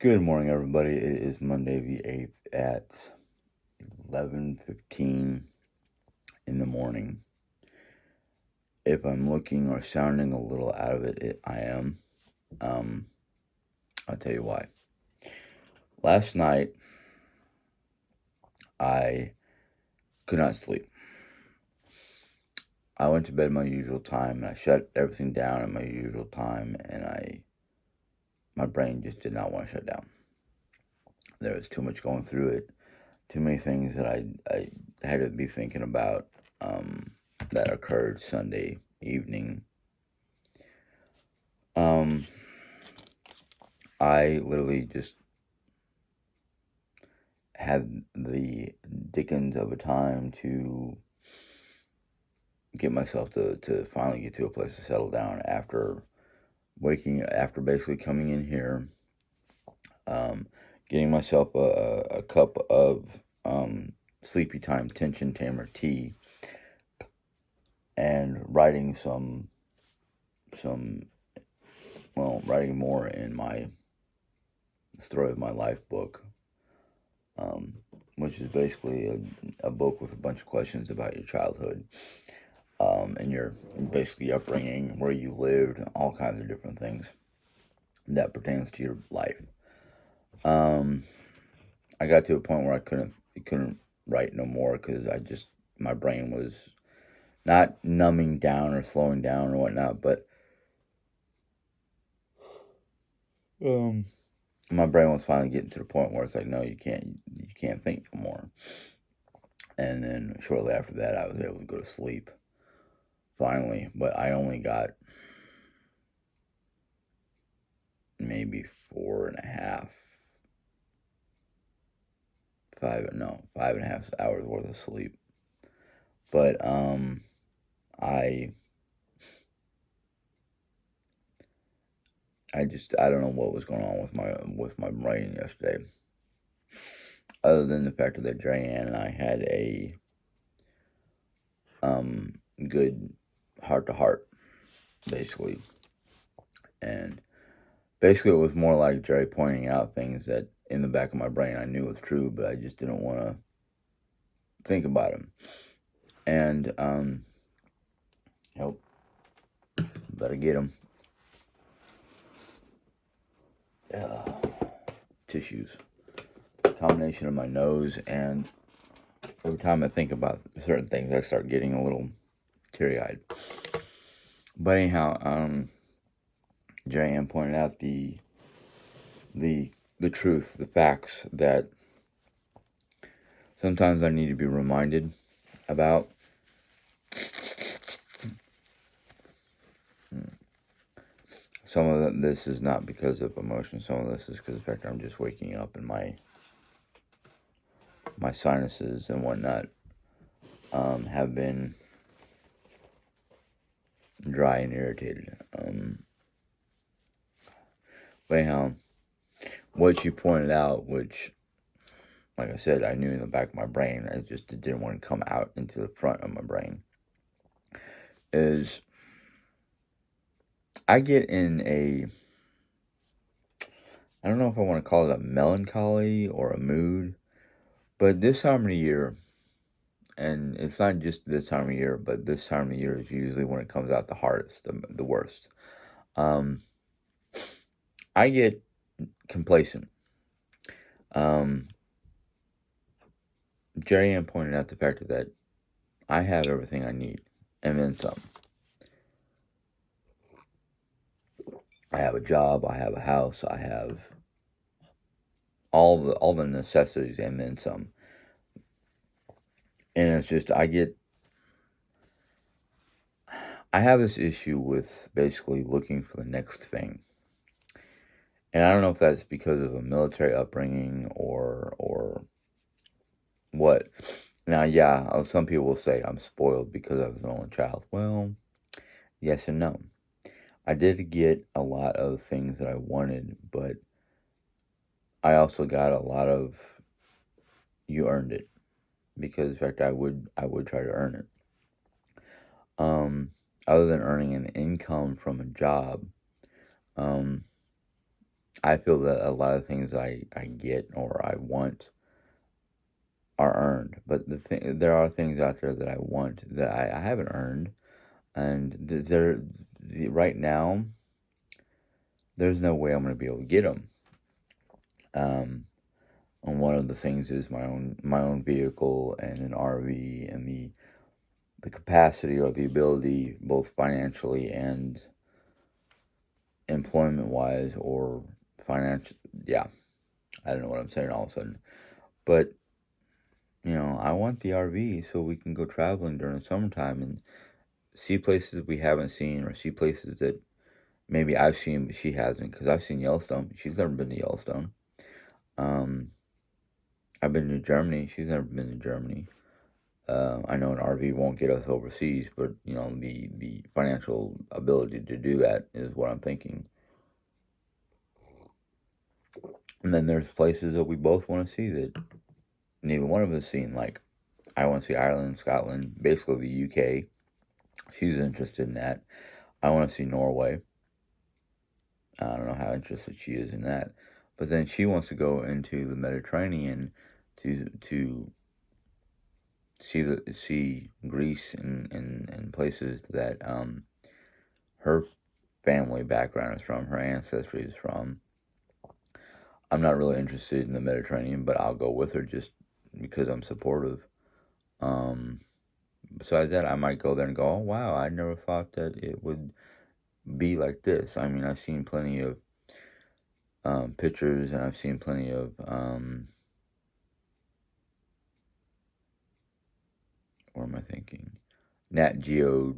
Good morning, everybody. It is Monday the 8th at 11:15 in the morning. If I'm looking or sounding a little out of it, I am. Um, I'll tell you why. Last night, I could not sleep. I went to bed my usual time, and I shut everything down at my usual time, and my brain just did not want to shut down. There was too much going through it, too many things that I had to be thinking about that occurred Sunday evening. I literally just had the dickens of a time to get myself to finally get to a place to settle down after basically coming in here, getting myself a cup of sleepy time tension tamer tea, and writing more in my Story of My Life book, which is basically a book with a bunch of questions about your childhood, and your basically upbringing, where you lived, all kinds of different things that pertains to your life. I got to a point where I couldn't write no more because my brain was not numbing down or slowing down or whatnot, but my brain was finally getting to the point where it's like, no, you can't think no more. And then shortly after that, I was able to go to sleep finally, but I only got maybe 4.5, 5.5 hours worth of sleep. But I I don't know what was going on with my brain yesterday, other than the fact that Diane and I had a good heart to heart, basically, and basically it was more like Jerry pointing out things that in the back of my brain I knew was true, but I just didn't want to think about them. And nope, better get them. Tissues. Combination of my nose, and every time I think about certain things, I start getting a little teary-eyed. But anyhow, J.M. pointed out the truth, the facts that sometimes I need to be reminded about. Some of this is not because of emotion. Some of this is because of the fact I'm just waking up and my sinuses and whatnot have been dry and irritated. But anyhow, what you pointed out, which, like I said, I knew in the back of my brain, I just didn't want to come out into the front of my brain, is I get in I don't know if I want to call it a melancholy or a mood, but this time of the year, and it's not just this time of year, but this time of year is usually when it comes out the hardest, the worst. I get complacent. Jerry Ann pointed out the fact that I have everything I need, and then some. I have a job, I have a house, I have all the necessities, and then some. And it's just I have this issue with basically looking for the next thing. And I don't know if that's because of a military upbringing or what. Now, yeah, some people will say I'm spoiled because I was an only child. Well, yes and no. I did get a lot of things that I wanted, but I also got a lot of you earned it, because in fact I would try to earn it. Other than earning an income from a job, I feel that a lot of things I get or I want are earned, but there are things out there that I want that I haven't earned, and right now there's no way I'm going to be able to get them. Um, and one of the things is my own vehicle and an RV and the capacity or the ability, both financially and employment wise or financial. Yeah, I don't know what I'm saying all of a sudden, but I want the RV so we can go traveling during the summertime and see places we haven't seen or see places that maybe I've seen but she hasn't. Because I've seen Yellowstone, she's never been to Yellowstone. Um, I've been to Germany, she's never been to Germany. I know an RV won't get us overseas, but the financial ability to do that is what I'm thinking. And then there's places that we both want to see that neither one of us seen. Like I want to see Ireland, Scotland, basically the UK. She's interested in that. I want to see Norway. I don't know how interested she is in that, but then she wants to go into the Mediterranean to see Greece and places that her family background is from, her ancestry is from. I'm not really interested in the Mediterranean, but I'll go with her just because I'm supportive. Um, Besides that, I might go there and go, oh wow, I never thought that it would be like this. I mean, I've seen plenty of pictures, and I've seen plenty of what am I thinking? Nat Geo,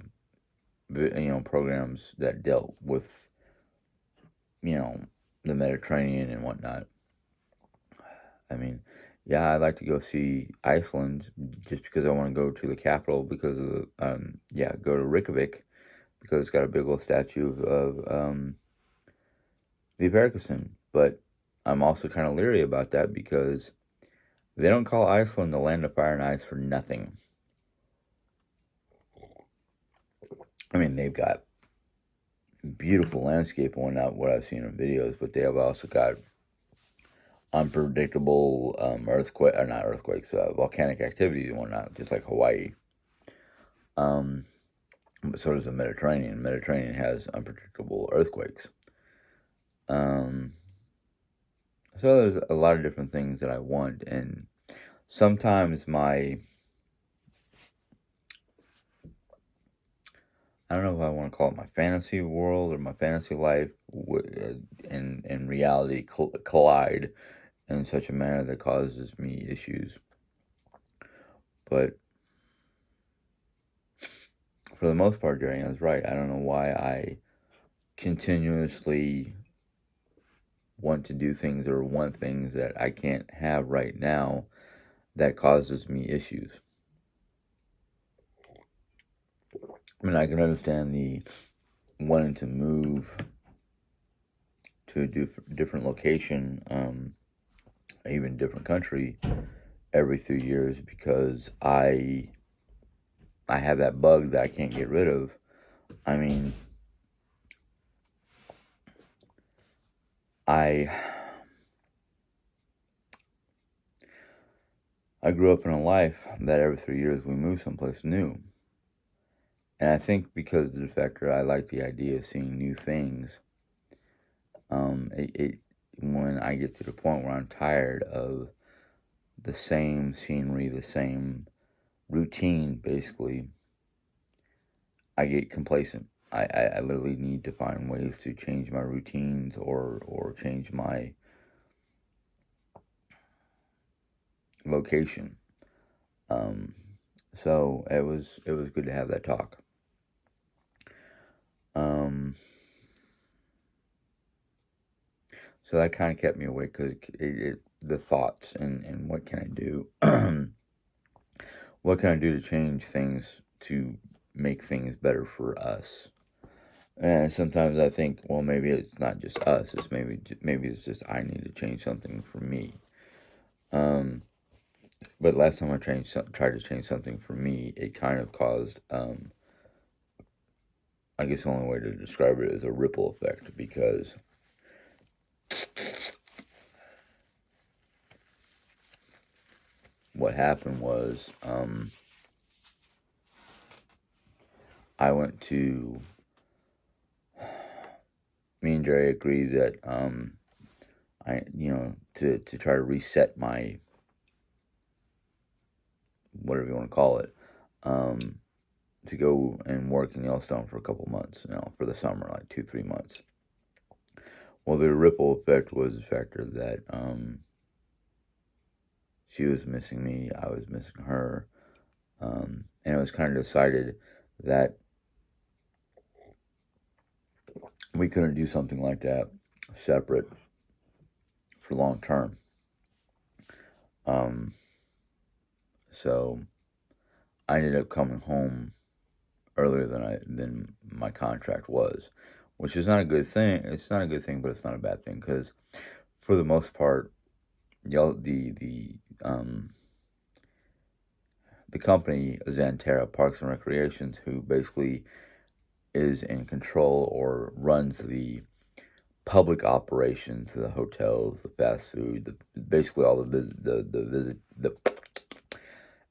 programs that dealt with you know the Mediterranean and whatnot. I mean, yeah, I'd like to go see Iceland just because I want to go to the capital because of go to Reykjavik because it's got a big old statue of the Bergesen. But I'm also kind of leery about that because they don't call Iceland the land of fire and ice for nothing. I mean, they've got beautiful landscape and whatnot, what I've seen in videos, but they have also got unpredictable earthquake or not earthquakes, volcanic activities and whatnot, just like Hawaii. Um, but so does the Mediterranean. The Mediterranean has unpredictable earthquakes. Um, so there's a lot of different things that I want, and sometimes I don't know if I want to call it my fantasy world or my fantasy life, and reality collide in such a manner that causes me issues. But for the most part, Jerry is right. I don't know why I continuously want to do things or want things that I can't have right now that causes me issues. I mean, I can understand the wanting to move to a different location, even different country every 3 years because I have that bug that I can't get rid of. I mean, I I grew up in a life that every 3 years we move someplace new. And I think because of the factor, I like the idea of seeing new things. When I get to the point where I'm tired of the same scenery, the same routine, basically, I get complacent. I literally need to find ways to change my routines or change my location. Um, so it was good to have that talk. Um, so that kind of kept me awake because the thoughts and what can I do? What can I do to change things to make things better for us? And sometimes I think, well, maybe it's not just us. It's maybe it's just I need to change something for me. Um, but last time I tried to change something for me, it kind of caused, I guess the only way to describe it is a ripple effect because what happened was, I went to, me and Jerry agreed that, to try to reset my, whatever you want to call it, um, to go and work in Yellowstone for a couple months, for the summer, like 2, 3 months. Well, the ripple effect was the factor that, she was missing me, I was missing her, and it was kind of decided that we couldn't do something like that separate for long term. Um, so I ended up coming home earlier than my contract was, which is not a good thing. It's not a good thing, but it's not a bad thing because for the most part, um the company Xanterra Parks and Recreations, who basically is in control or runs the public operations, the hotels, the fast food, basically all the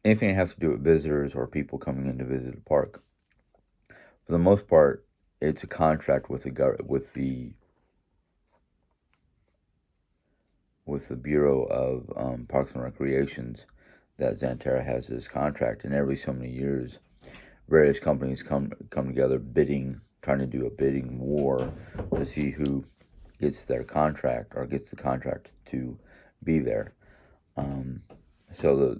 anything that has to do with visitors or people coming in to visit the park. For the most part, it's a contract with the Bureau of Parks and Recreations that Xanterra has this contract, and every so many years, various companies come together trying to do a bidding war to see who gets their contract or gets the contract to be there. Um, so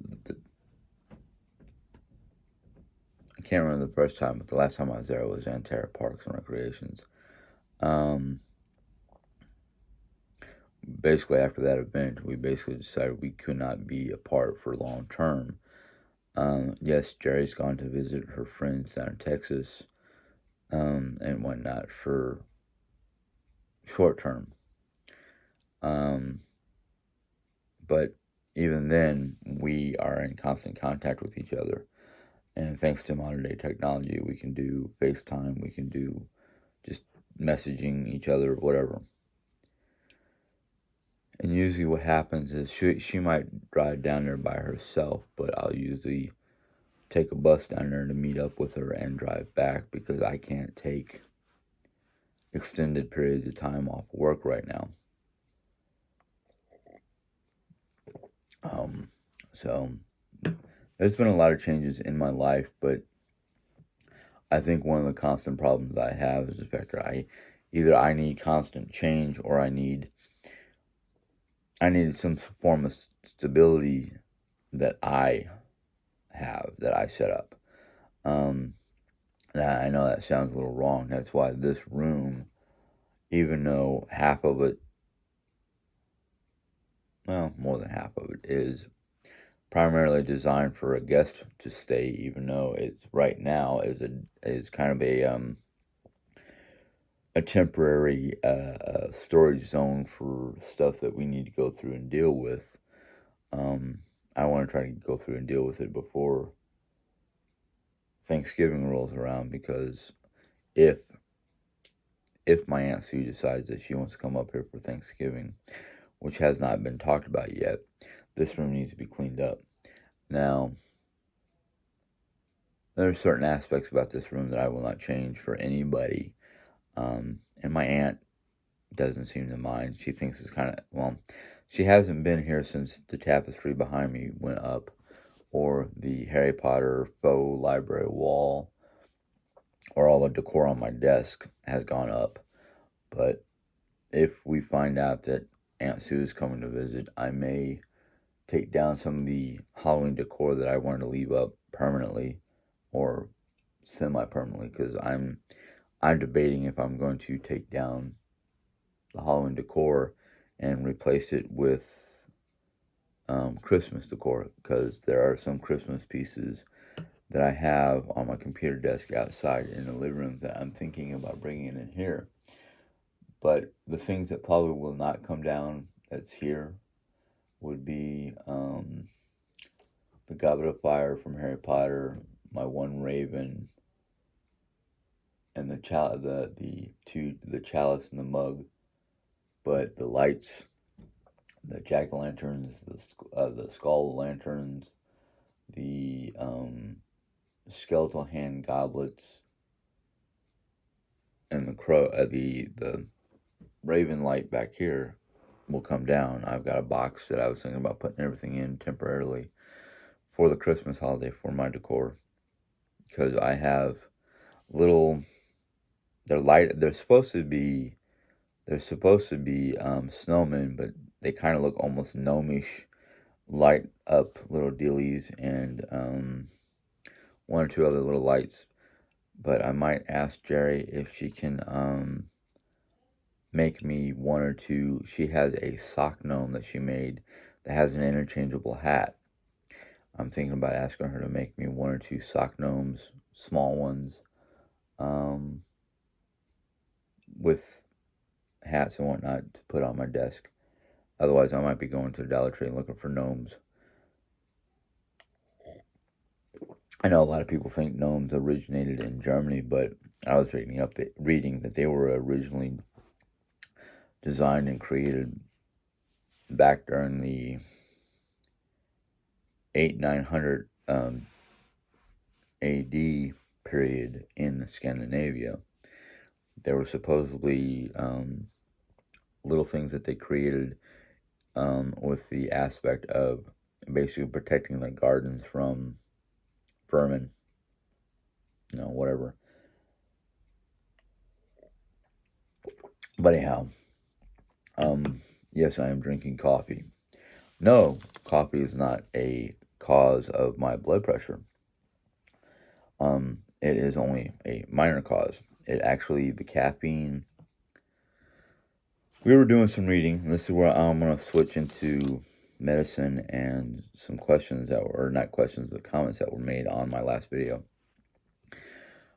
I can't remember the first time, but the last time I was there was Xanterra Parks and Recreations. Um, Basically, after that event, we basically decided we could not be apart for long term. Yes, Jerry's gone to visit her friends down in Texas, and whatnot for short term. Um, but even then, we are in constant contact with each other. And thanks to modern day technology, we can do FaceTime, we can do just messaging each other, whatever. And usually, what happens is she might drive down there by herself, but I'll usually take a bus down there to meet up with her and drive back because I can't take extended periods of time off work right now. Um, so there's been a lot of changes in my life, but I think one of the constant problems I have is the fact that I need constant change or I need some form of stability that I that I set up. Um, I know that sounds a little wrong. That's why this room, even though half of it, well, more than half of it, is primarily designed for a guest to stay, even though it's right now is kind of a temporary storage zone for stuff that we need to go through and deal with. Um, I want to try to go through and deal with it before Thanksgiving rolls around because if my Aunt Sue decides that she wants to come up here for Thanksgiving, which has not been talked about yet, this room needs to be cleaned up. Now, there are certain aspects about this room that I will not change for anybody. And my aunt doesn't seem to mind. She thinks it's kind of, well, she hasn't been here since the tapestry behind me went up or the Harry Potter faux library wall or all the decor on my desk has gone up. But if we find out that Aunt Sue is coming to visit, I may take down some of the Halloween decor that I wanted to leave up permanently or semi-permanently because I'm debating if I'm going to take down the Halloween decor and replace it with Christmas decor because there are some Christmas pieces that I have on my computer desk outside in the living room that I'm thinking about bringing in here. But the things that probably will not come down that's here would be the Goblet of Fire from Harry Potter, my one raven, and the chalice and the mug but the lights, the jack-o'-lanterns, the skull lanterns, the skeletal hand goblets, and the raven light back here will come down. I've got a box that I was thinking about putting everything in temporarily for the Christmas holiday for my decor, because I have little. They're light. They're supposed to be snowmen, but they kind of look almost gnomish, light up little dealies, and one or two other little lights. But I might ask Jerry if she can make me one or two. She has a sock gnome that she made that has an interchangeable hat. I'm thinking about asking her to make me one or two sock gnomes, small ones, um, with hats and whatnot to put on my desk. Otherwise, I might be going to the Dollar Tree and looking for gnomes. I know a lot of people think gnomes originated in Germany, but I was reading that they were originally designed and created back during the 800-900 AD period in Scandinavia. There were supposedly little things that they created with the aspect of basically protecting the gardens from vermin, whatever. But anyhow, yes, I am drinking coffee. No, coffee is not a cause of my blood pressure. It is only a minor cause. The caffeine. We were doing some reading. And this is where I'm going to switch into medicine and some questions or not questions, but comments that were made on my last video.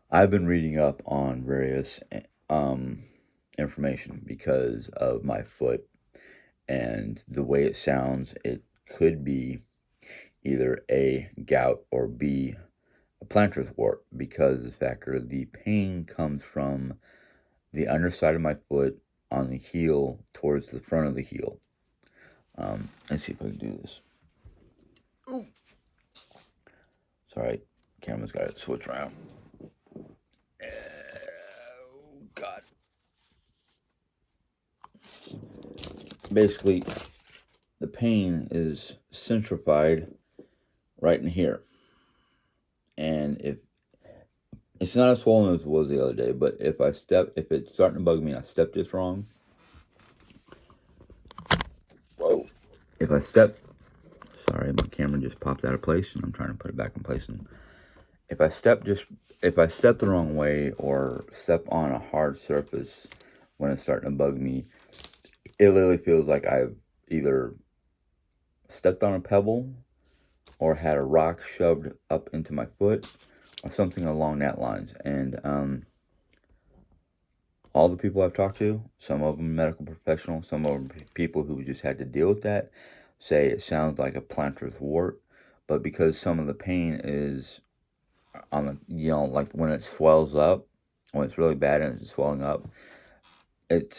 I've been reading up on various information because of my foot and the way it sounds. It could be either A, gout, or B, a plantar's wart, because the factor of the pain comes from the underside of my foot on the heel towards the front of the heel. Let's see if I can do this. Ooh. Sorry, camera's got to switch around. Oh, God. Basically, the pain is centrified right in here. And if it's not as swollen as it was the other day, but if it's starting to bug me and I step just wrong, whoa. Sorry, my camera just popped out of place and I'm trying to put it back in place. And if I step the wrong way or step on a hard surface when it's starting to bug me, it literally feels like I've either stepped on a pebble or had a rock shoved up into my foot or something along that lines. And all the people I've talked to, some of them medical professionals, some of them people who just had to deal with that, say it sounds like a plantar's wart. But because some of the pain is on the, like when it swells up, when it's really bad and it's swelling up, it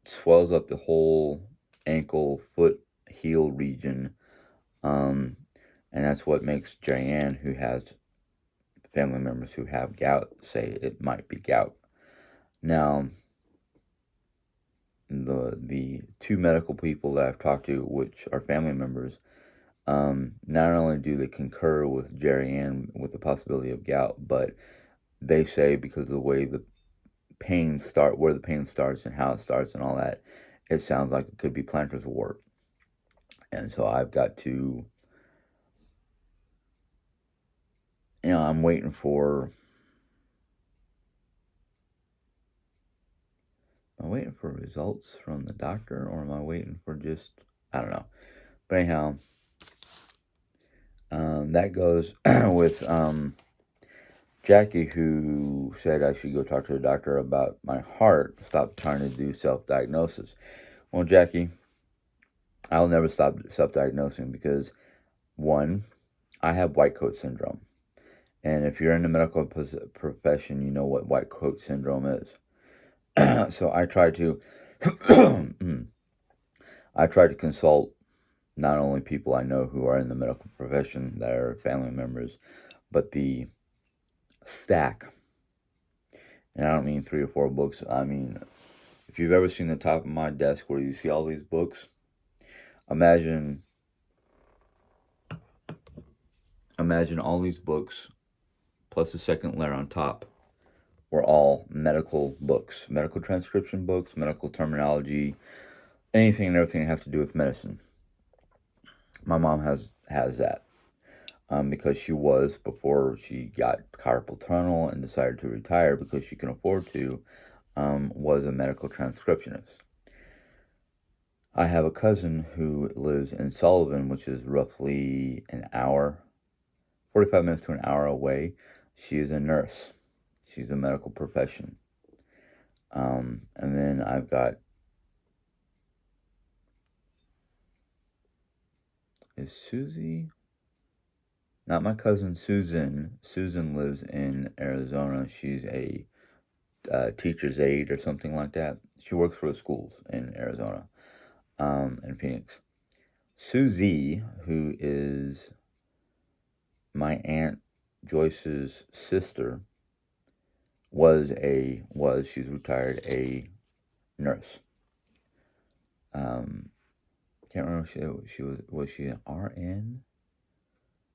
swells up the whole ankle, foot, heel region, and that's what makes Diane, who has family members who have gout, say it might be gout. Now, the two medical people that I've talked to, which are family members, not only do they concur with Jerry Ann with the possibility of gout, but they say because of the way where the pain starts and how it starts and all that, it sounds like it could be plantar's wart. And so I've got to, I'm waiting for. Am I waiting for results from the doctor, or am I waiting for just, I don't know. But anyhow, that goes with Jackie, who said I should go talk to the doctor about my heart, stop trying to do self-diagnosis. Well, Jackie, I'll never stop self-diagnosing because, one, I have white coat syndrome. And if you're in the medical profession, you know what white coat syndrome is. So I try to I try to consult not only people I know who are in the medical profession that are family members, but the stack. And I don't mean 3 or 4 books. I mean, if you've ever seen the top of my desk where you see all these books, imagine imagine all these books plus a second layer on top were all medical books, medical transcription books, medical terminology, anything and everything that has to do with medicine. My mom has that. Because she was, before she got carpal tunnel and decided to retire because she can afford to, was a medical transcriptionist. I have a cousin who lives in Sullivan, which is roughly an hour, 45 minutes to an hour away. She is a nurse. She's a medical profession. And then I've got, is Susie? Not my cousin Susan. Susan lives in Arizona. She's a teacher's aide or something like that. She works for the schools in Arizona, in Phoenix. Susie, who is my aunt Joyce's sister, she's retired, a nurse. Can't remember if was she an RN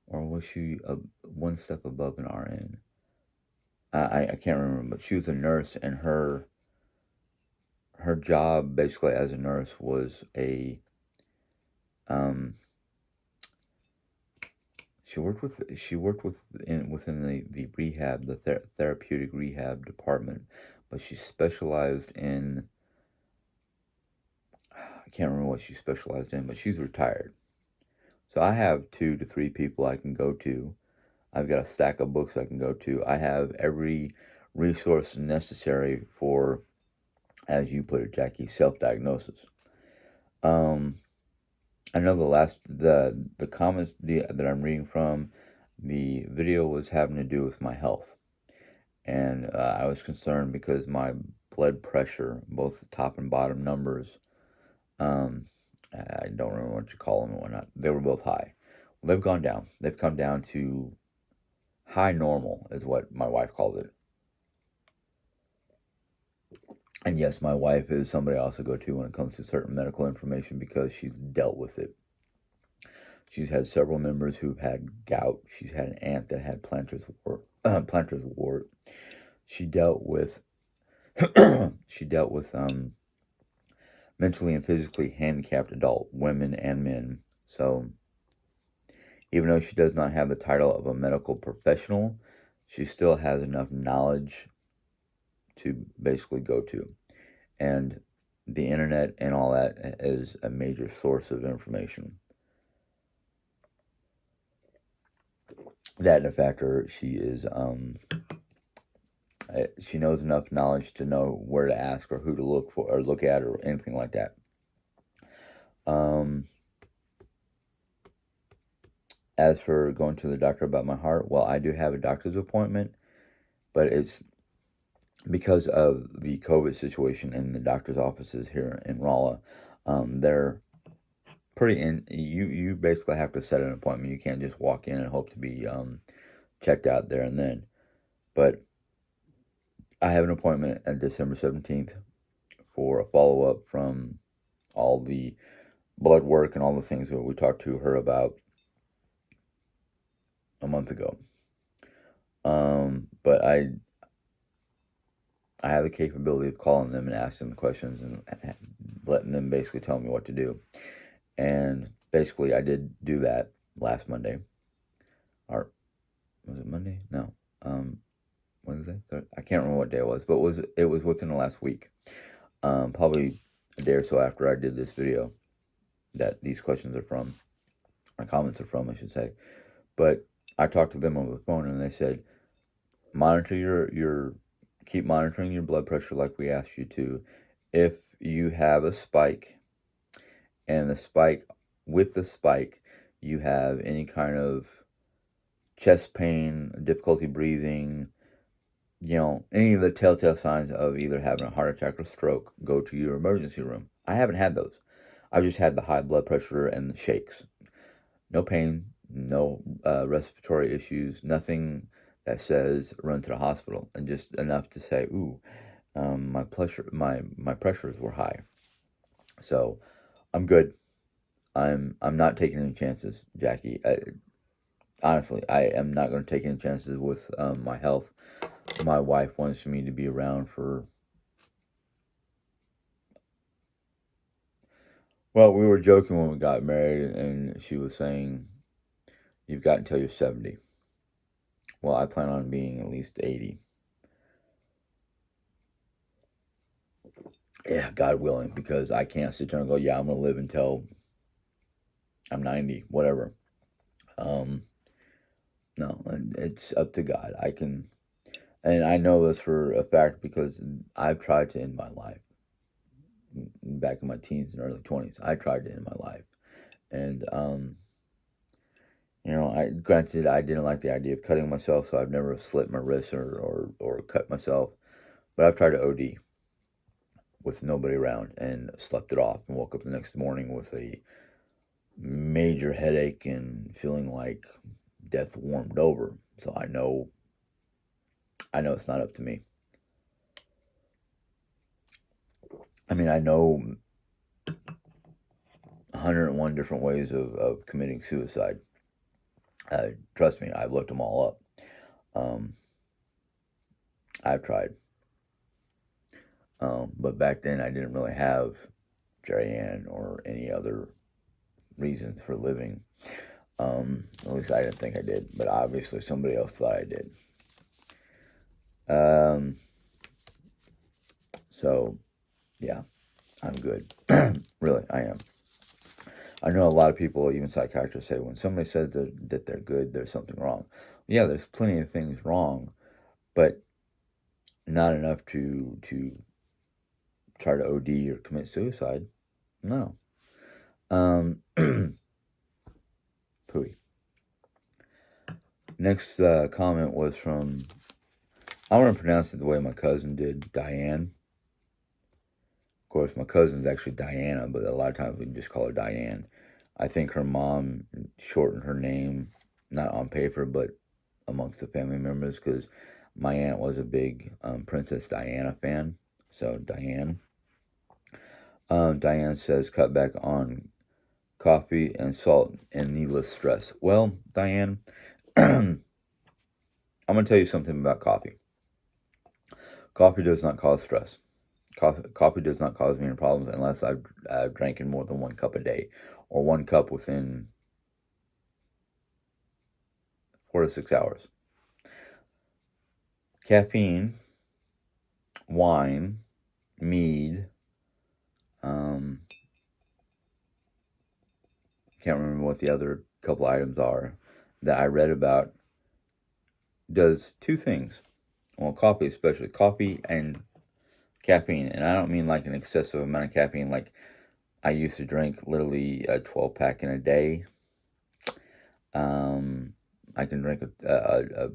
or was she one step above an RN? I can't remember, but she was a nurse, and her job basically as a nurse was um, she worked within the rehab, the therapeutic rehab department, but she specialized in, I can't remember what she specialized in, but she's retired. So I have 2 to 3 people I can go to. I've got a stack of books I can go to. I have every resource necessary for, as you put it, Jackie, self-diagnosis. I know the comments that I'm reading from the video was having to do with my health, and I was concerned because my blood pressure, both the top and bottom numbers, I don't remember what you call them or whatnot, they were both high. Well, they've gone down. They've come down to high normal, is what my wife called it. And yes, my wife is somebody I also go to when it comes to certain medical information because she's dealt with it. She's had several members who've had gout. She's had an aunt that had plantar's wart. She dealt with mentally and physically handicapped adult women and men. So even though she does not have the title of a medical professional, she still has enough knowledge to basically go to. And the internet and all that is a major source of information. That and the factor, she knows enough knowledge to know where to ask or who to look for or look at or anything like that. As for going to the doctor about my heart, well, I do have a doctor's appointment, but it's because of the COVID situation in the doctor's offices here in Rolla. They're pretty you basically have to set an appointment. You can't just walk in and hope to be checked out there and then. But I have an appointment on December 17th for a follow-up from all the blood work and all the things that we talked to her about a month ago. But I have the capability of calling them and asking them questions and letting them basically tell me what to do. And basically, I did do that last Monday. Or was it Monday? No. Wednesday? I can't remember what day it was, but it was within the last week. Probably a day or so after I did this video that these questions are from, or comments are from, I should say. But I talked to them on the phone, and they said, keep monitoring your blood pressure like we asked you to. If you have a spike, and with the spike, you have any kind of chest pain, difficulty breathing, any of the telltale signs of either having a heart attack or stroke, go to your emergency room. I haven't had those. I've just had the high blood pressure and the shakes. No pain, no respiratory issues, nothing that says run to the hospital, and just enough to say, ooh, my pressures were high. So I'm good. I'm not taking any chances, Jackie. Honestly, I am not going to take any chances with my health. My wife wants me to be around for. Well, we were joking when we got married, and she was saying, "You've got until you're 70." Well, I plan on being at least 80. Yeah, God willing, because I can't sit there and go, "Yeah, I'm going to live until I'm 90, whatever." Um, no, and it's up to God. I can, and I know this for a fact because I've tried to end my life back in my teens and early 20s. I tried to end my life, and I granted I didn't like the idea of cutting myself, so I've never slit my wrist or cut myself. But I've tried to OD with nobody around and slept it off and woke up the next morning with a major headache and feeling like death warmed over. So I know it's not up to me. I mean, I know 101 different ways of committing suicide. Trust me, I've looked them all up. Um, I've tried. But back then, I didn't really have Jerry Ann or any other reasons for living. At least I didn't think I did, but obviously somebody else thought I did. Um, so, yeah, I'm good. Really, I am. I know a lot of people, even psychiatrists, say when somebody says that they're good, there's something wrong. Yeah, there's plenty of things wrong, but not enough to try to OD or commit suicide. No. Um, Pooey. Next comment was from, I want to pronounce it the way my cousin did, Diane. Of course, my cousin's actually Diana, but a lot of times we just call her Diane. I think her mom shortened her name, not on paper, but amongst the family members, because my aunt was a big Princess Diana fan. So, Diane. Diane says, cut back on coffee and salt and needless stress. Well, Diane, I'm going to tell you something about coffee. Coffee does not cause stress. Coffee does not cause me any problems unless I've drank in more than 1 cup a day, or 1 cup within 4 to 6 hours. Caffeine, wine, mead, um, can't remember what the other couple items are that I read about, does two things. Well, coffee especially, coffee and caffeine, and I don't mean like an excessive amount of caffeine. Like I used to drink literally a 12 pack in a day. I can drink a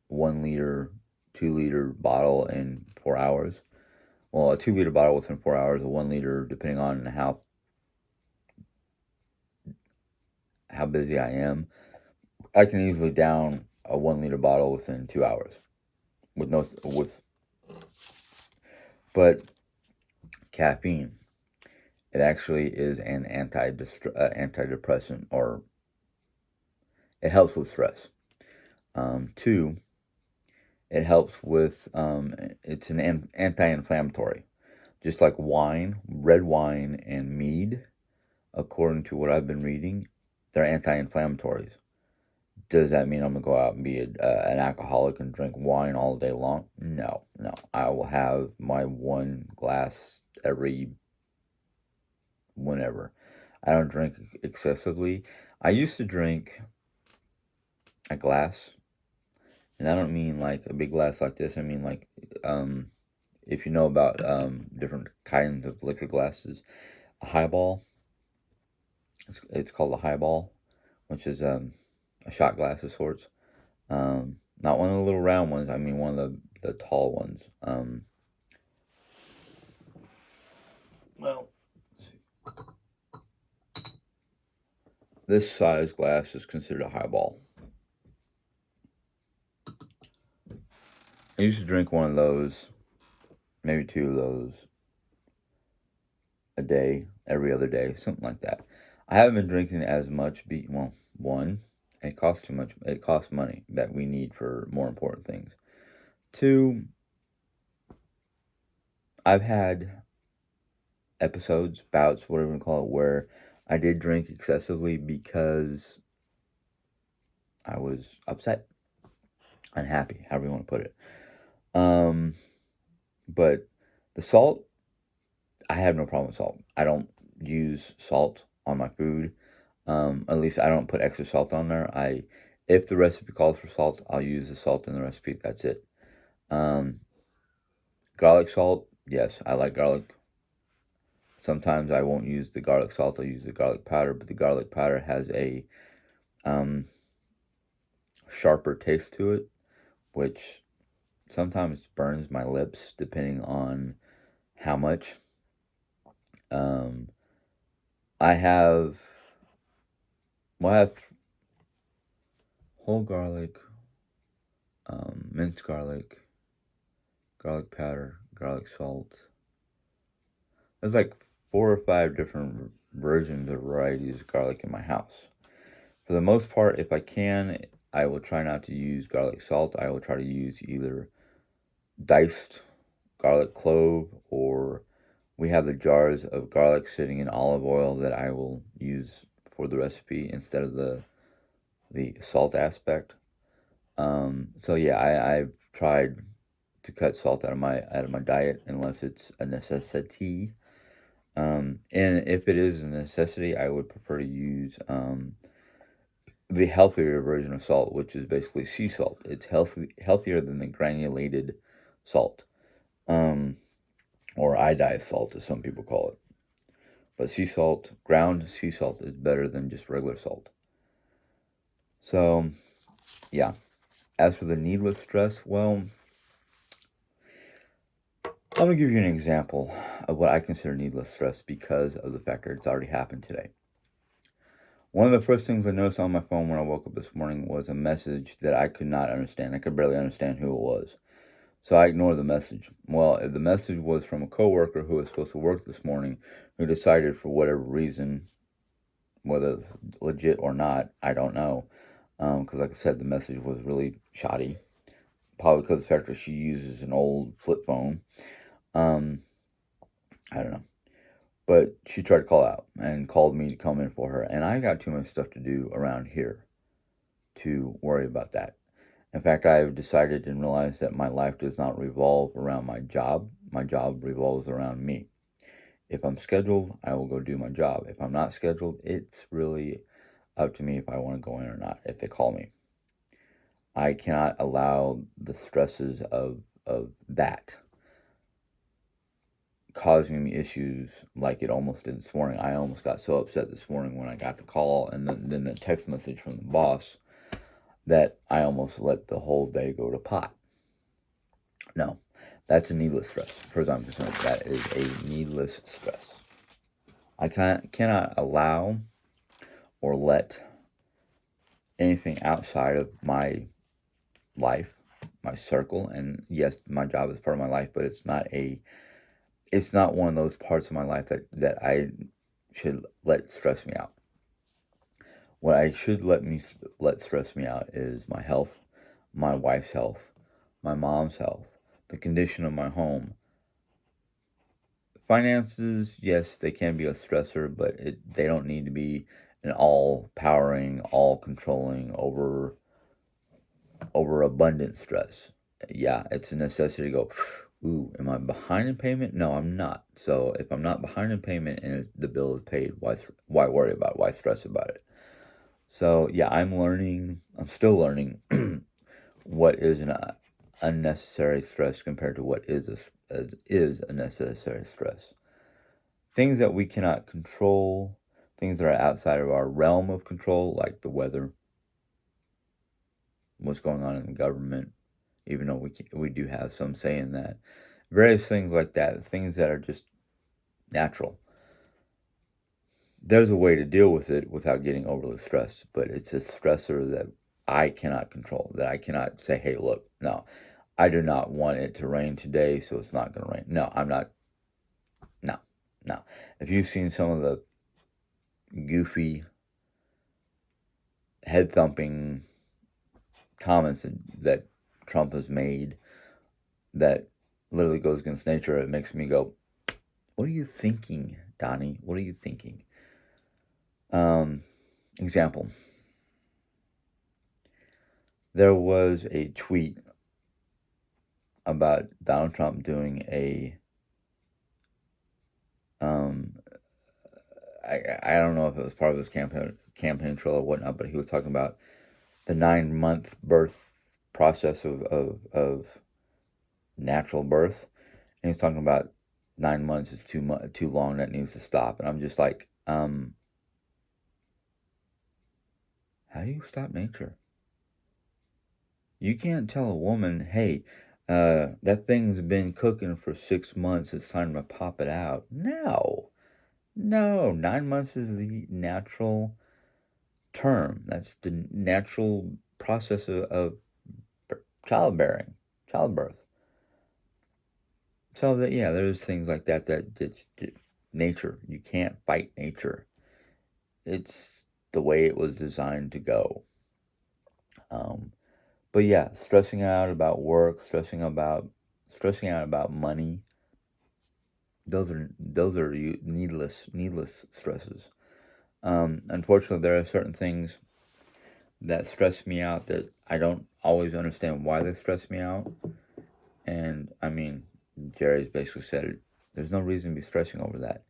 1 liter, 2 liter bottle in 4 hours. Well, a 2 liter bottle within 4 hours, a 1 liter, depending on how busy I am. I can easily down a 1 liter bottle within 2 hours with no with. But caffeine, it actually is an antidepressant, or it helps with stress. Two, it helps with it's an anti-inflammatory, just like wine, red wine, and mead. According to what I've been reading, they're anti-inflammatories. Does that mean I'm gonna go out and be an alcoholic and drink wine all day long? No, no. I will have my 1 glass every whenever. I don't drink excessively. I used to drink a glass, and I don't mean like a big glass like this. I mean like, if you know about different kinds of liquor glasses, a highball. It's called a highball, which is a shot glass of sorts. Not one of the little round ones. I mean one of the tall ones. Well, this size glass is considered a highball. I used to drink one of those, maybe two of those a day, every other day, something like that. I haven't been drinking as much. Well, one, it costs too much. It costs money that we need for more important things. Two, I've had episodes, bouts, whatever you call it, where I did drink excessively because I was upset, unhappy, however you want to put it. But the salt, I have no problem with salt. I don't use salt on my food. At least I don't put extra salt on there. If the recipe calls for salt, I'll use the salt in the recipe. That's it. Um, Garlic salt, yes, I like garlic. Sometimes I won't use the garlic salt. I'll use the garlic powder, but the garlic powder has a um, sharper taste to it, which sometimes burns my lips depending on how much. Um, I have, well, I have whole garlic, minced garlic, garlic powder, garlic salt. There's like 4 or 5 different versions or varieties of garlic in my house. For the most part, if I can, I will try not to use garlic salt. I will try to use either diced garlic clove, or we have the jars of garlic sitting in olive oil that I will use for the recipe instead of the salt aspect. So yeah, I've tried to cut salt out of my diet unless it's a necessity. And if it is a necessity, I would prefer to use the healthier version of salt, which is basically sea salt. It's healthier than the granulated salt, um, or iodized salt, as some people call it. But sea salt, ground sea salt, is better than just regular salt. So, yeah. As for the needless stress, well, I'm going to give you an example of what I consider needless stress because of the fact that it's already happened today. One of the first things I noticed on my phone when I woke up this morning was a message that I could not understand. I could barely understand who it was. So I ignored the message. Well, the message was from a coworker who was supposed to work this morning, who decided for whatever reason, whether it's legit or not, I don't know. Because like I said, the message was really shoddy. Probably because of the fact that she uses an old flip phone. Um, I don't know. But she tried to call out and called me to come in for her. And I got too much stuff to do around here to worry about that. In fact, I've decided and realized that my life does not revolve around my job. My job revolves around me. If I'm scheduled, I will go do my job. If I'm not scheduled, it's really up to me if I want to go in or not, if they call me. I cannot allow the stresses of that causing me issues like it almost did this morning. I almost got so upset this morning when I got the call and then the text message from the boss that I almost let the whole day go to pot. No, that's a needless stress. For as I'm concerned, that is a needless stress. I cannot allow or let anything outside of my life, my circle, and yes, my job is part of my life, but it's not one of those parts of my life that I should let stress me out. What I should let stress me out is my health, my wife's health, my mom's health, the condition of my home. Finances, yes, they can be a stressor, but they don't need to be an all-powering, all-controlling, overabundant stress. Yeah, it's a necessity to go, ooh, am I behind in payment? No, I'm not. So if I'm not behind in payment and the bill is paid, why worry about it? Why stress about it? So yeah, I'm still learning what is an unnecessary stress compared to what is a necessary stress. Things that we cannot control, things that are outside of our realm of control, like the weather, what's going on in the government, even though we do have some say in that. Various things like that, things that are just natural. There's a way to deal with it without getting overly stressed, but it's a stressor that I cannot control, that I cannot say, hey, look, no, I do not want it to rain today, so it's not going to rain. No, I'm not. No, no. If you've seen some of the goofy, head thumping comments that Trump has made that literally goes against nature, it makes me go, what are you thinking, Donnie? What are you thinking? Example. There was a tweet about Donald Trump doing a um I don't know if it was part of his campaign trail or whatnot, but he was talking about the 9-month birth process of natural birth, and he's talking about 9 months is too long, that needs to stop. And I'm just like, how do you stop nature? You can't tell a woman, hey, that thing's been cooking for 6 months, it's time to pop it out. No, 9 months is the natural term. That's the natural process of childbirth. So that, yeah, there's things like that nature. You can't fight nature. It's the way it was designed to go. Um, but yeah, stressing out about work, stressing out about money. Those are needless stresses. Unfortunately, there are certain things that stress me out that I don't always understand why they stress me out. And I mean, Jerry's basically said it. There's no reason to be stressing over that.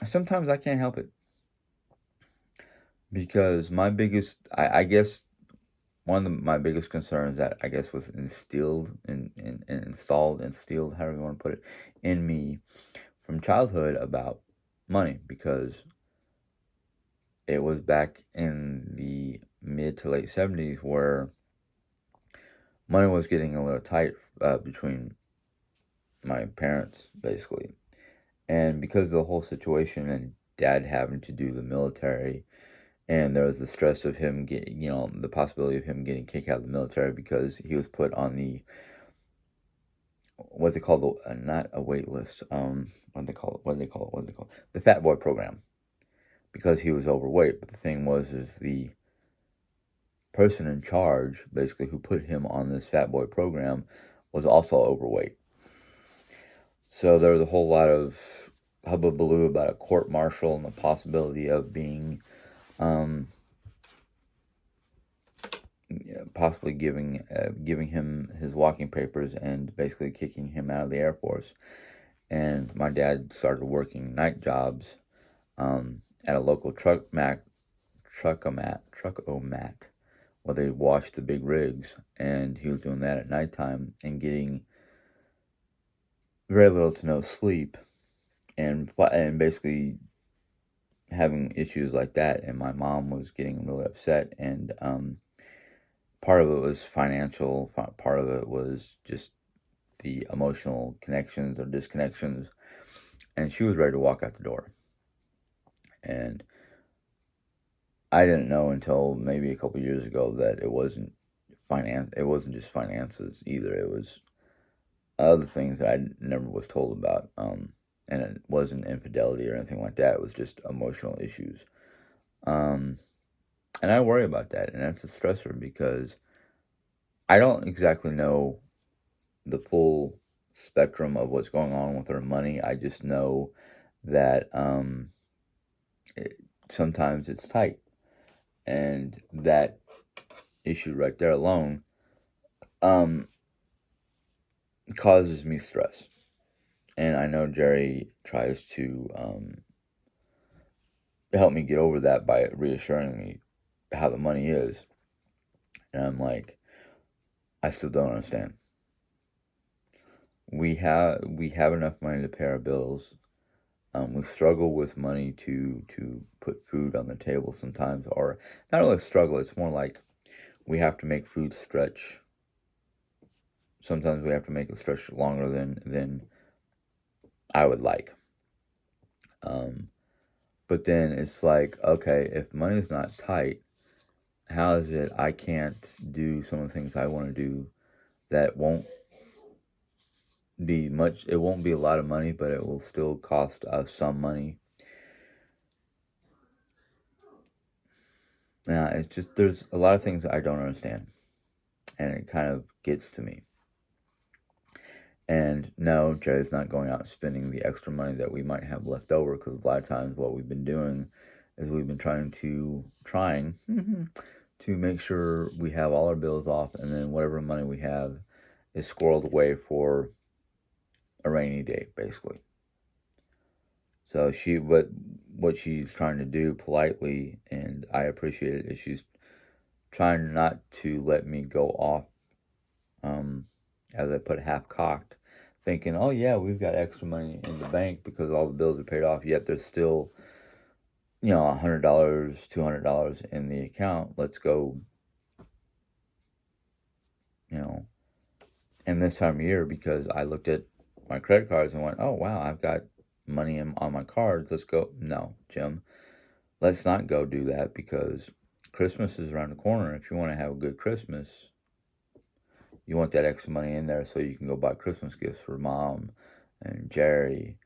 Sometimes I can't help it because I guess, one of my biggest concerns that I guess was instilled, however you want to put it, in me from childhood about money, because it was back in the mid to late 70s where money was getting a little tight between my parents, basically. And because of the whole situation and dad having to do the military, and there was the stress of him getting, the possibility of him getting kicked out of the military because he was put on the, what they call not a wait list, what they call it, the fat boy program, because he was overweight. But the thing was, is the person in charge, basically, who put him on this fat boy program, was also overweight. So there was a whole lot of hubbubaloo about a court martial and the possibility of being, possibly giving him his walking papers and basically kicking him out of the Air Force. And my dad started working night jobs at a local truckomat, where they washed the big rigs, and he was doing that at nighttime and getting very little to no sleep, and basically having issues like that. And my mom was getting really upset, and part of it was financial, part of it was just the emotional connections or disconnections, and she was ready to walk out the door. And I didn't know until maybe a couple years ago that it wasn't just finances either. It was other things that I never was told about. And it wasn't infidelity or anything like that. It was just emotional issues. Um, and I worry about that, and that's a stressor because I don't exactly know the full spectrum of what's going on with her money. I just know that sometimes it's tight, and that issue right there alone um, causes me stress. And I know Jerry tries to help me get over that by reassuring me how the money is, and I'm like, I still don't understand. We have enough money to pay our bills. We struggle with money to put food on the table sometimes, or not really struggle. It's more like we have to make food stretch sometimes we have to make it stretch longer than I would like. Um, but then it's like, okay, if money's not tight, how is it I can't do some of the things I want to do that won't be much, it won't be a lot of money, but it will still cost us some money. Now, it's just, there's a lot of things that I don't understand, and it kind of gets to me. And no, Jerry's not going out and spending the extra money that we might have left over, because a lot of times what we've been doing is we've been trying to make sure we have all our bills off, and then whatever money we have is squirreled away for a rainy day, basically. So what she's trying to do politely, and I appreciate it, is she's trying not to let me go off, um, as I put half cocked, thinking, oh yeah, we've got extra money in the bank because all the bills are paid off. Yet there's still, $100, $200 in the account. Let's go, you know, and this time of year, because I looked at my credit cards and went, oh wow, I've got money on my cards. Let's go. No, Jim, let's not go do that, because Christmas is around the corner. If you want to have a good Christmas, you want that extra money in there so you can go buy Christmas gifts for Mom and Jerry.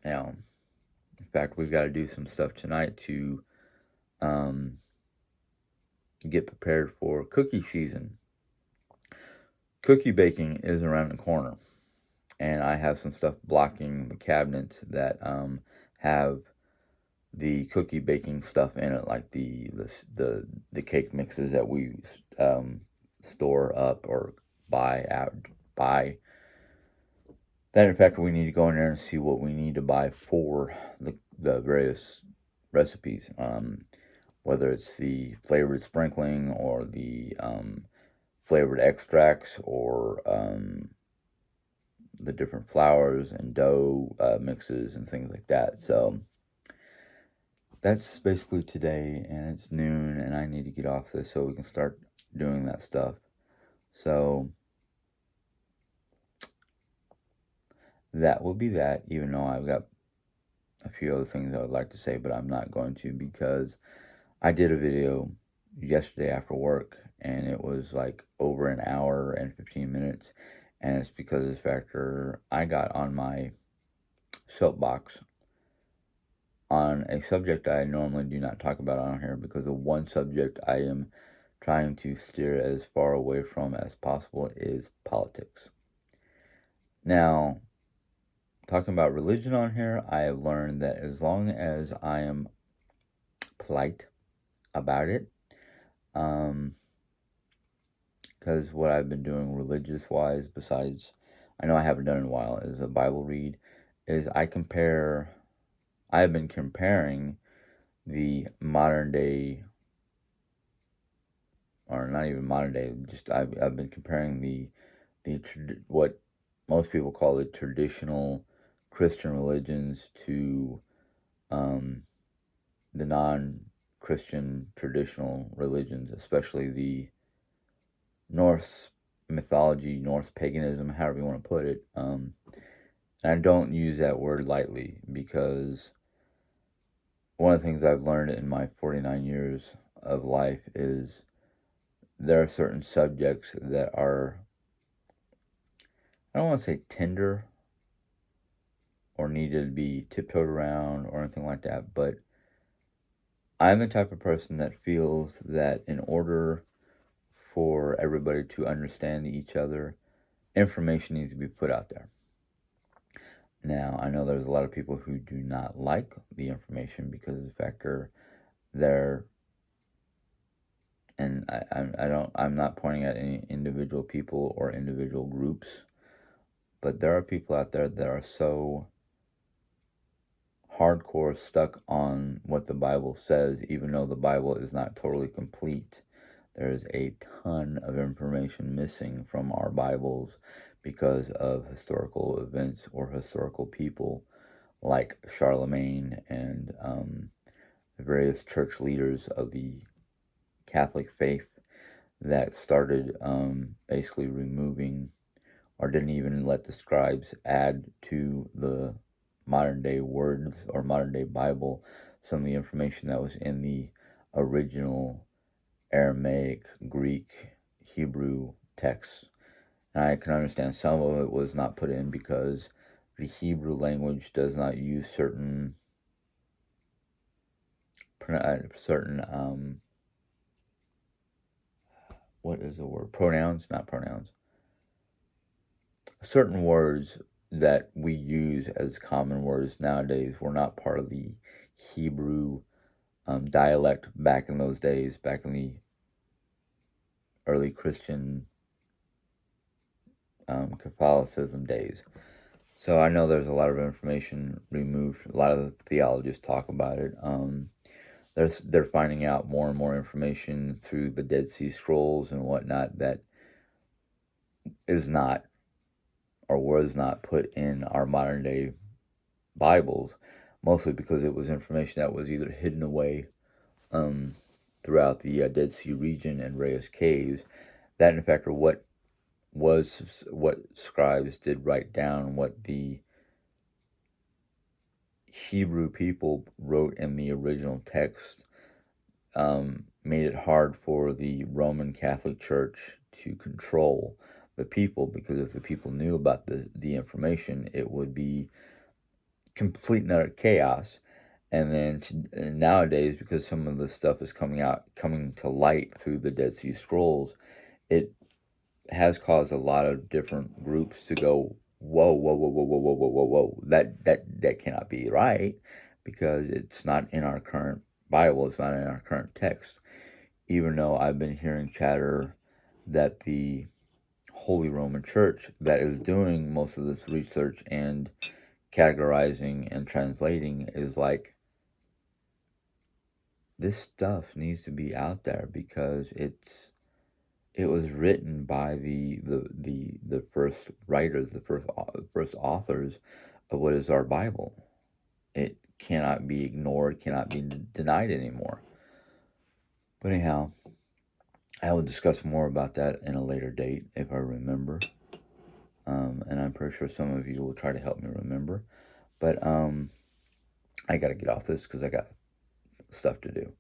In fact, we've got to do some stuff tonight to um, get prepared for cookie season. Cookie baking is around the corner, and I have some stuff blocking the cabinets that have the cookie baking stuff in it, like the cake mixes that we store up or buy. Then, in fact, we need to go in there and see what we need to buy for the various recipes. Whether it's the flavored sprinkling or the flavored extracts, or the different flours and dough mixes and things like that. So that's basically today, and it's noon, and I need to get off this so we can start doing that stuff. So that will be that, even though I've got a few other things I would like to say, but I'm not going to, because I did a video yesterday after work, and it was like over an hour and 15 minutes, and it's because of the factor I got on my soapbox on a subject I normally do not talk about on here, because the one subject I am trying to steer as far away from as possible is politics. Now, talking about religion on here, I have learned that as long as I am polite about it, because what I've been doing religious wise, besides, I know I haven't done in a while, is a Bible read, is I have been comparing the modern day, or not even modern day, just I've been comparing what most people call the traditional Christian religions to the non-Christian traditional religions, especially the Norse mythology, Norse paganism, however you want to put it. And I don't use that word lightly, because one of the things I've learned in my 49 years of life is there are certain subjects that are, I don't want to say tender or needed to be tiptoed around or anything like that, but I'm the type of person that feels that in order for everybody to understand each other, information needs to be put out there. Now, I know there's a lot of people who do not like the information because of the factor they're, and I'm not pointing at any individual people or individual groups, but there are people out there that are so hardcore stuck on what the Bible says, even though the Bible is not totally complete. There's a ton of information missing from our Bibles because of historical events or historical people like Charlemagne and the various church leaders of the Catholic faith that started basically removing, or didn't even let the scribes add to the modern day words or modern day Bible some of the information that was in the original Aramaic, Greek, Hebrew texts. And I can understand some of it was not put in because the Hebrew language does not use certain what is the word, pronouns, not pronouns, certain words that we use as common words nowadays were not part of the Hebrew dialect back in those days, back in the early Christian Catholicism days. So I know there's a lot of information removed. A lot of the theologists talk about it. They're finding out more and more information through the Dead Sea Scrolls and whatnot that is not or was not put in our modern day Bibles, mostly because it was information that was either hidden away um, throughout the Dead Sea region and various caves. That, in fact, are what scribes did write down, what the Hebrew people wrote in the original text, made it hard for the Roman Catholic Church to control the people, because if the people knew about the information, it would be complete and utter chaos. And then nowadays, because some of the stuff is coming to light through the Dead Sea Scrolls, it has caused a lot of different groups to go, whoa, whoa, whoa, whoa, whoa, whoa, whoa, whoa, whoa. That cannot be right, because it's not in our current Bible. It's not in our current text. Even though I've been hearing chatter that the Holy Roman Church that is doing most of this research and categorizing and translating is like, this stuff needs to be out there because it was written by the first writers, the first authors of what is our Bible. It cannot be ignored, cannot be denied anymore. But anyhow, I will discuss more about that in a later date if I remember. And I'm pretty sure some of you will try to help me remember. But I got to get off this because I got stuff to do.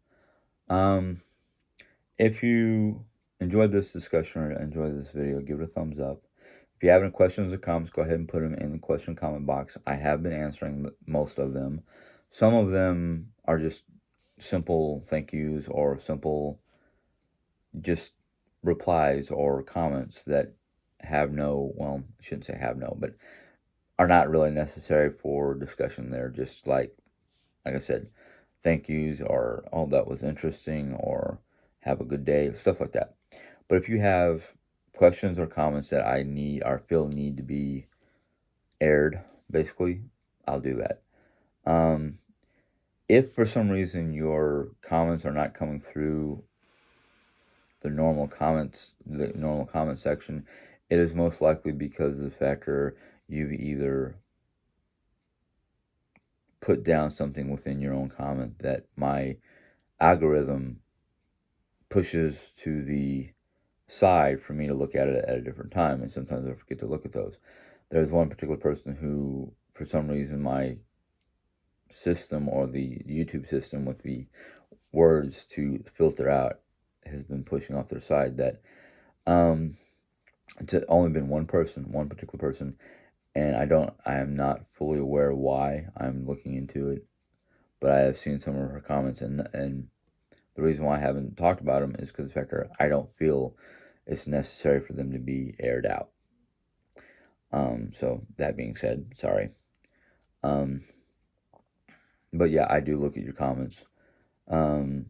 If you enjoyed this discussion or enjoyed this video, give it a thumbs up. If you have any questions or comments, go ahead and put them in the question comment box. I have been answering most of them. Some of them are just simple thank yous or simple just replies or comments that have no, well, I shouldn't say have no, but are not really necessary for discussion. They're just like I said, thank yous or, oh, that was interesting, or have a good day, stuff like that. But if you have questions or comments that I need or feel need to be aired, basically, I'll do that. If for some reason your comments are not coming through the normal comment section, it is most likely because of the factor you've either put down something within your own comment that my algorithm pushes to the side for me to look at it at a different time, and sometimes I forget to look at those. There's one particular person who, for some reason, my system or the YouTube system with the words to filter out has been pushing off their side. That it's only been one particular person, and I am not fully aware why. I'm looking into it, but I have seen some of her comments, and the reason why I haven't talked about them is because the fact that I don't feel it's necessary for them to be aired out. So that being said, sorry. Um, but yeah, I do look at your comments. Um,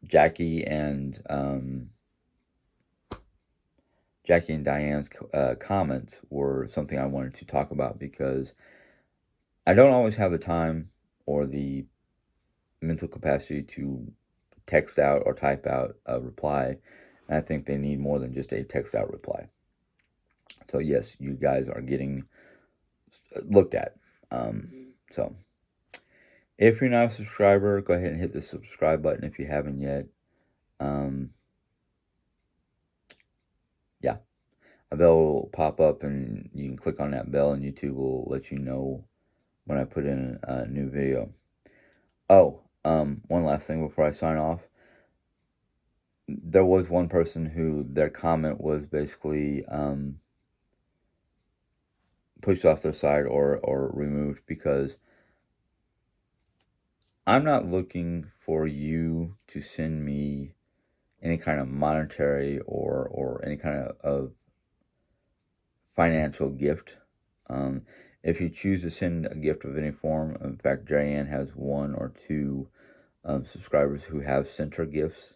Jackie and Jackie and Diane's comments were something I wanted to talk about because I don't always have the time or the mental capacity to text out or type out a reply. And I think they need more than just a text out reply. So yes, you guys are getting looked at. So if you're not a subscriber, go ahead and hit the subscribe button if you haven't yet. Um, a bell will pop up, and you can click on that bell, and YouTube will let you know when I put in a new video. Oh, one last thing before I sign off. There was one person who their comment was basically pushed off their side or removed because I'm not looking for you to send me any kind of monetary or any kind of financial gift. Um, if you choose to send a gift of any form, in fact, Jerry Ann has one or two subscribers who have sent her gifts.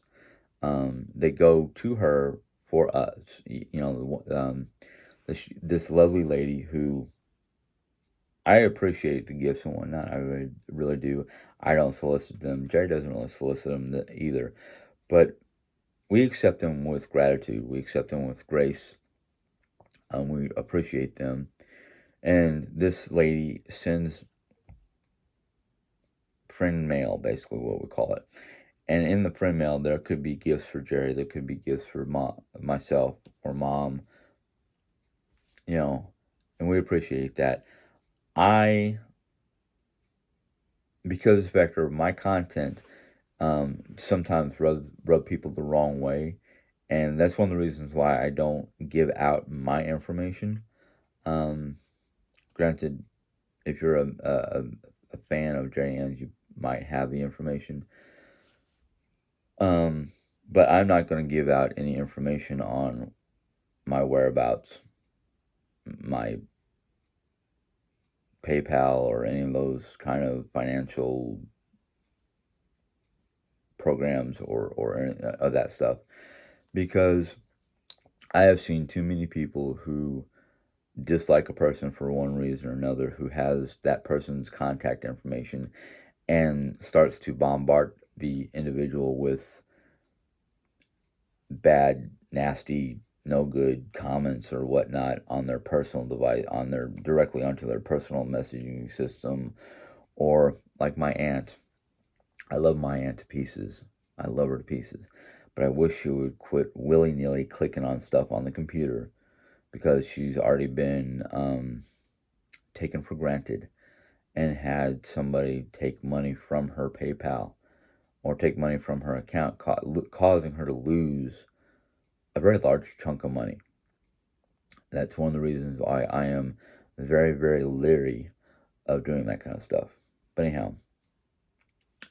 They go to her for us. This lovely lady who I appreciate the gifts and whatnot. I really, really do. I don't solicit them. Jerry doesn't really solicit them either. But we accept them with gratitude. We accept them with grace. We appreciate them. And this lady sends friend mail, basically what we call it. And in the friend mail, there could be gifts for Jerry. There could be gifts for myself or mom. And we appreciate that. Because of the fact of my content, sometimes rub people the wrong way. And that's one of the reasons why I don't give out my information. Granted, if you're a fan of Jerry Ann's, you might have the information. But I'm not going to give out any information on my whereabouts, my PayPal, or any of those kind of financial programs or any of that stuff, because I have seen too many people who dislike a person for one reason or another who has that person's contact information and starts to bombard the individual with bad, nasty, no good comments or whatnot on their personal device, directly onto their personal messaging system. Or like my aunt, I love my aunt to pieces. I love her to pieces. But I wish she would quit willy nilly clicking on stuff on the computer, because she's already been taken for granted and had somebody take money from her PayPal or take money from her account, causing her to lose a very large chunk of money. That's one of the reasons why I am very, very leery of doing that kind of stuff. But anyhow,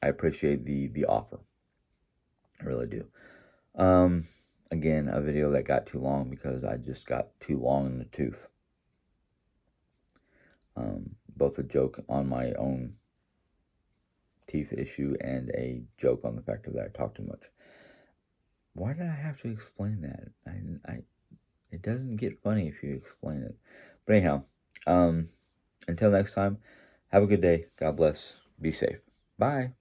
I appreciate the offer. I really do. Again, a video that got too long because I just got too long in the tooth. Both a joke on my own teeth issue and a joke on the fact that I talk too much. Why did I have to explain that? It doesn't get funny if you explain it. But anyhow, until next time, have a good day. God bless. Be safe. Bye.